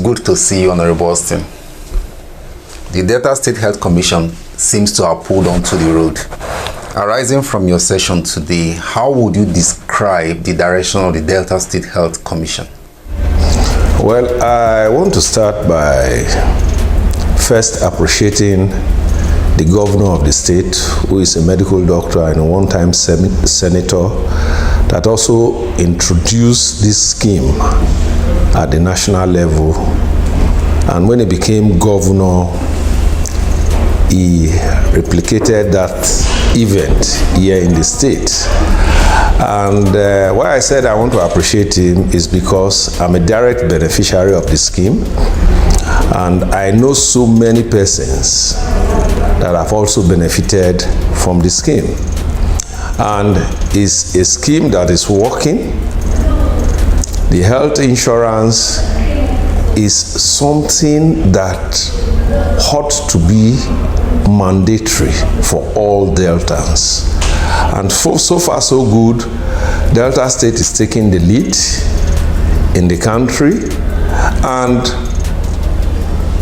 Good to see you, Honorable Austin. The Delta State Health Commission seems to have pulled onto the road. Arising from your session today, how would you describe the direction of the Delta State Health Commission? Well, I want to start by first appreciating the governor of the state, who is a medical doctor and a one-time senator, that also introduced this scheme at the national level. And when he became governor, he replicated that event here in the state. And why I said I want to appreciate him is because I'm a direct beneficiary of the scheme, and I know so many persons that have also benefited from the scheme. And it's a scheme that is working. The health insurance is something that ought to be mandatory for all Deltans. And so far so good, Delta State is taking the lead in the country, and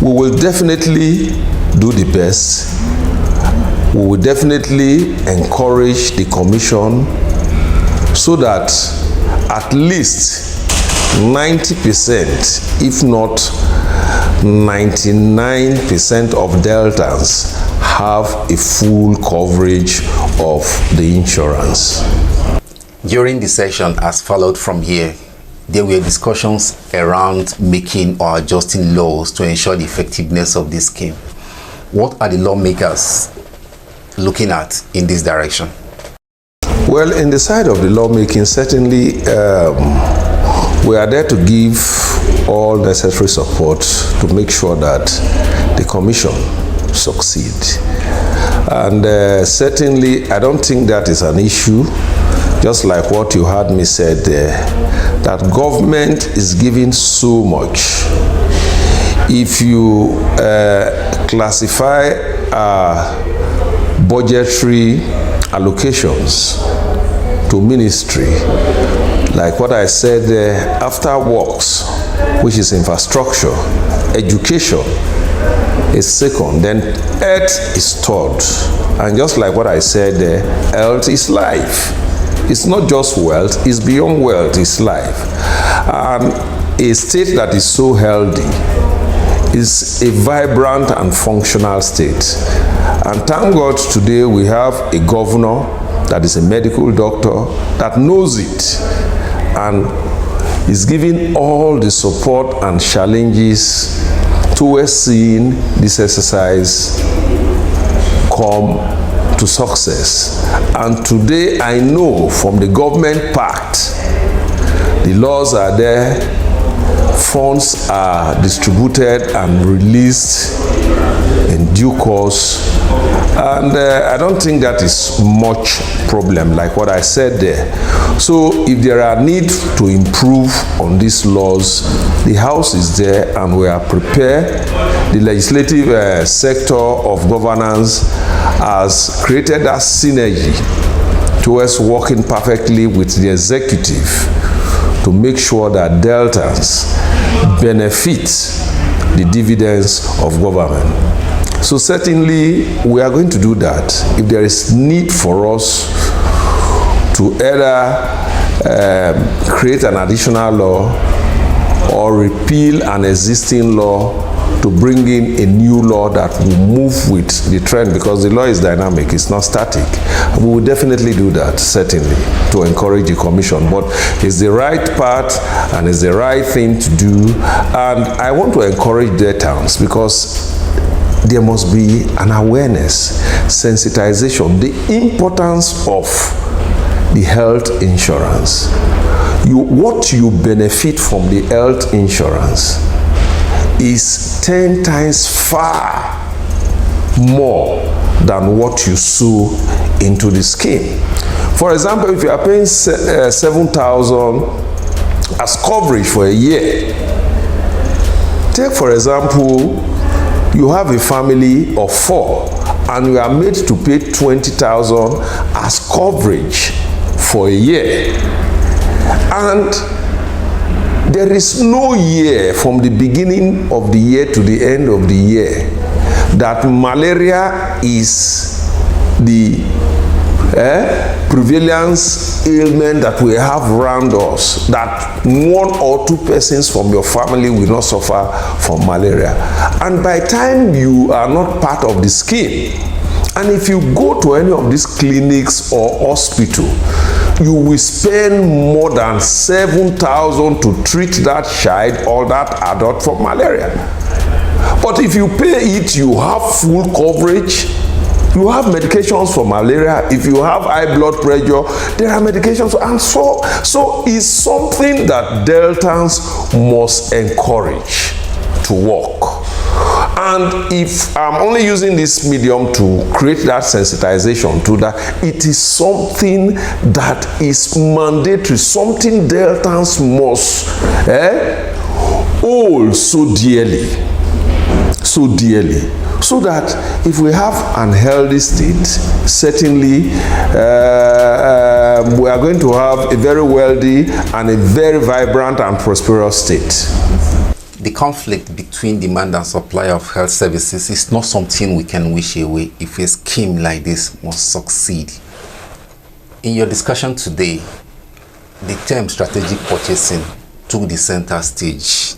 we will definitely do the best. We will definitely encourage the commission so that at least 90%, if not 99% of Deltans have a full coverage of the insurance. During the session as followed from here, there were discussions around making or adjusting laws to ensure the effectiveness of this scheme. What are the lawmakers looking at in this direction? Well, in the side of the lawmaking, certainly we are there to give all necessary support to make sure that the commission succeed. And certainly, I don't think that is an issue, just like what you heard me said there, that government is giving so much. If you classify budgetary allocations to ministry, like what I said there, after works, which is infrastructure, education is second, then health is third. And just like what I said there, health is life. It's not just wealth, it's beyond wealth, it's life. And a state that is so healthy is a vibrant and functional state. And thank God today we have a governor that is a medical doctor that knows it and is giving all the support and challenges towards seeing this exercise come to success. And today I know from the government pact, the laws are there, funds are distributed and released in due course, and I don't think that is much problem like what I said there. So if there are needs to improve on these laws, the House is there and we are prepared. The legislative sector of governance has created that synergy towards working perfectly with the executive to make sure that Deltans benefit the dividends of government. So certainly we are going to do that. If there is need for us to either create an additional law or repeal an existing law to bring in a new law that will move with the trend, because the law is dynamic, it's not static. We will definitely do that, certainly, to encourage the commission. But it's the right path and it's the right thing to do. And I want to encourage their towns, because there must be an awareness, sensitization, the importance of the health insurance. What you benefit from the health insurance is 10 times far more than what you sow into the scheme. For example, if you are paying 7,000 as coverage for a year, take for example, you have a family of 4 and you are made to pay 20,000 as coverage for a year. And There is no year from the beginning of the year to the end of the year that malaria is the prevalence ailment that we have around us, that 1 or 2 persons from your family will not suffer from malaria. And by the time you are not part of the scheme, and if you go to any of these clinics or hospital, you will spend more than 7,000 to treat that child or that adult for malaria. But if you pay it, you have full coverage. You have medications for malaria. If you have high blood pressure, there are medications. And so it's something that Deltans must encourage to work. And if I'm only using this medium to create that sensitization to that, it is something that is mandatory, something Deltans must hold so dearly, so that if we have an healthy state, certainly we are going to have a very wealthy and a very vibrant and prosperous state. The conflict between demand and supply of health services is not something we can wish away if a scheme like this must succeed. In your discussion today, the term strategic purchasing took the center stage.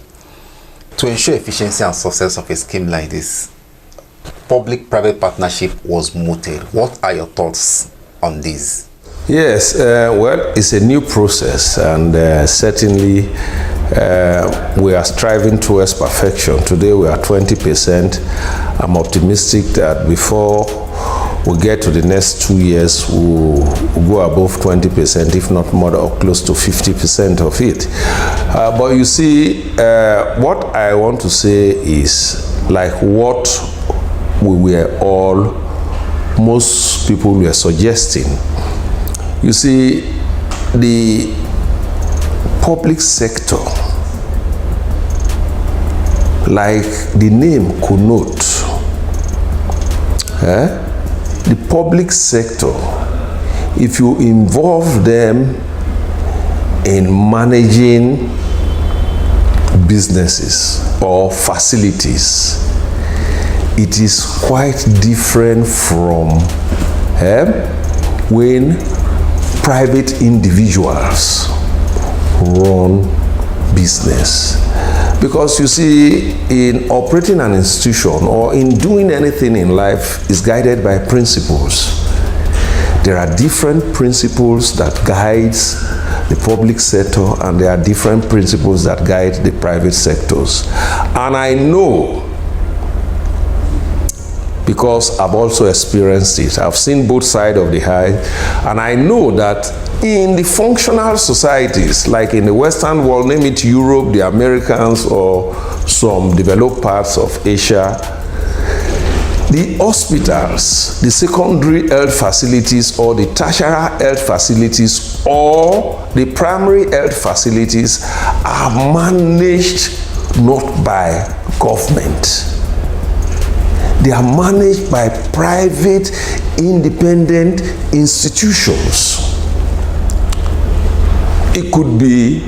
To ensure efficiency and success of a scheme like this, public-private partnership was mooted. What are your thoughts on this? Yes, well, it's a new process, and certainly we are striving towards perfection. Today we are 20%. I'm optimistic that before we get to the next 2 years, we'll go above 20%, if not more, or close to 50% of it. But you see, what I want to say is like what we were all, most people were suggesting. You see, the public sector, like the name connotes, the public sector, if you involve them in managing businesses or facilities, it is quite different from when private individuals run business. Because you see, in operating an institution or in doing anything in life is guided by principles. There are different principles that guides the public sector, and there are different principles that guide the private sectors. And I know, because I've also experienced it. I've seen both sides of the aisle, and I know that in the functional societies, like in the Western world, name it Europe, the Americans, or some developed parts of Asia, the hospitals, the secondary health facilities, or the tertiary health facilities, or the primary health facilities are managed not by government. They are managed by private, independent institutions. It could be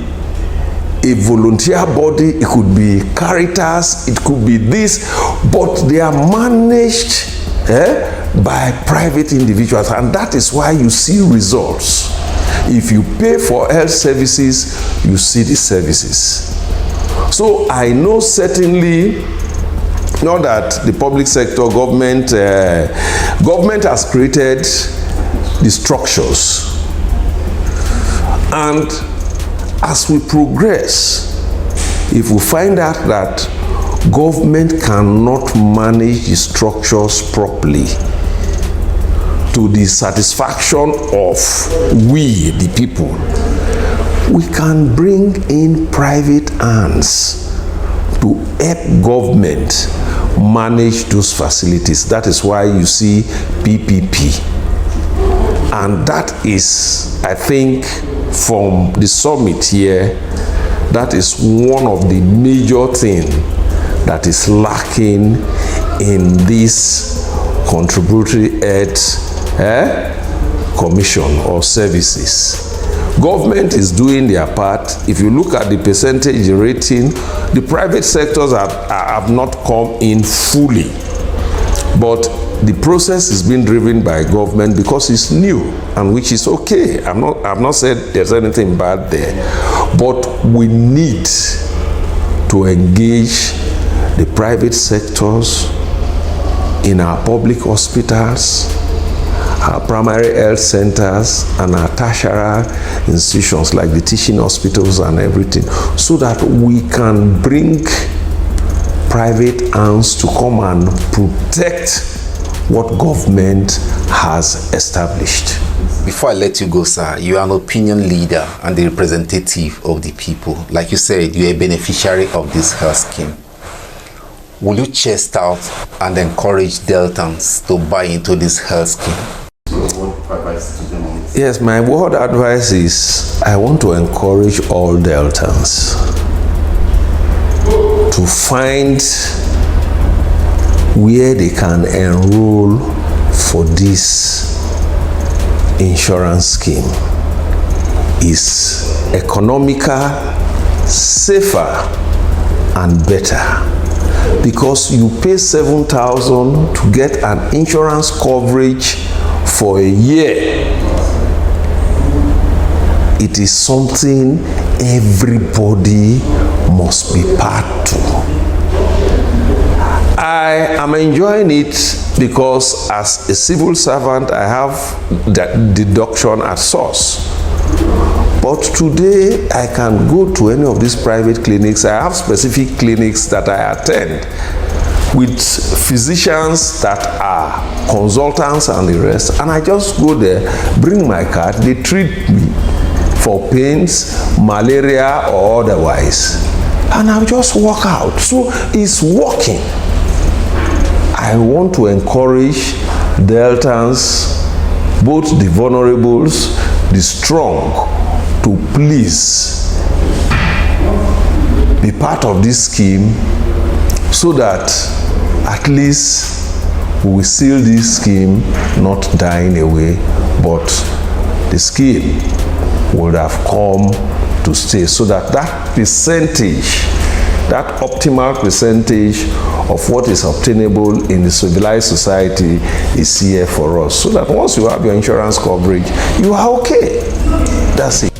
a volunteer body, it could be Caritas, it could be this, but they are managed by private individuals, and that is why you see results. If you pay for health services, you see the services. So I know certainly not that the public sector, government has created the structures, and as we progress, if we find out that government cannot manage the structures properly to the satisfaction of we, the people, we can bring in private hands to help government manage those facilities. That is why you see PPP. And that is, I think, from the summit here, that is one of the major things that is lacking in this contributory health commission or services. Government is doing their part. If you look at the percentage rating, the private sectors have not come in fully. But the process is being driven by government because it's new, and which is okay. I've not said there's anything bad there. But we need to engage the private sectors in our public hospitals, our primary health centers, and our tertiary institutions like the teaching hospitals and everything, so that we can bring private hands to come and protect what government has established. Before I let you go, sir, you are an opinion leader and the representative of the people. Like you said, you are a beneficiary of this health scheme. Will you chest out and encourage Deltans to buy into this health scheme? Yes, my word advice is I want to encourage all Deltans to find where they can enroll for this insurance scheme. Is economical, safer, and better, because you pay 7,000 to get an insurance coverage for a year. It is something everybody must be part to. I am enjoying it because as a civil servant, I have that deduction at source. But today, I can go to any of these private clinics. I have specific clinics that I attend with physicians that are consultants and the rest, and I just go there, bring my card, they treat me for pains, malaria or otherwise, and I'll just walk out. So it's working. I want to encourage Deltans, both the vulnerables, the strong, to please be part of this scheme, so that at least we will seal this scheme not dying away, but the scheme would have come to stay, so that that percentage, that optimal percentage of what is obtainable in the civilized society is here for us, so that once you have your insurance coverage, you are okay. That's it.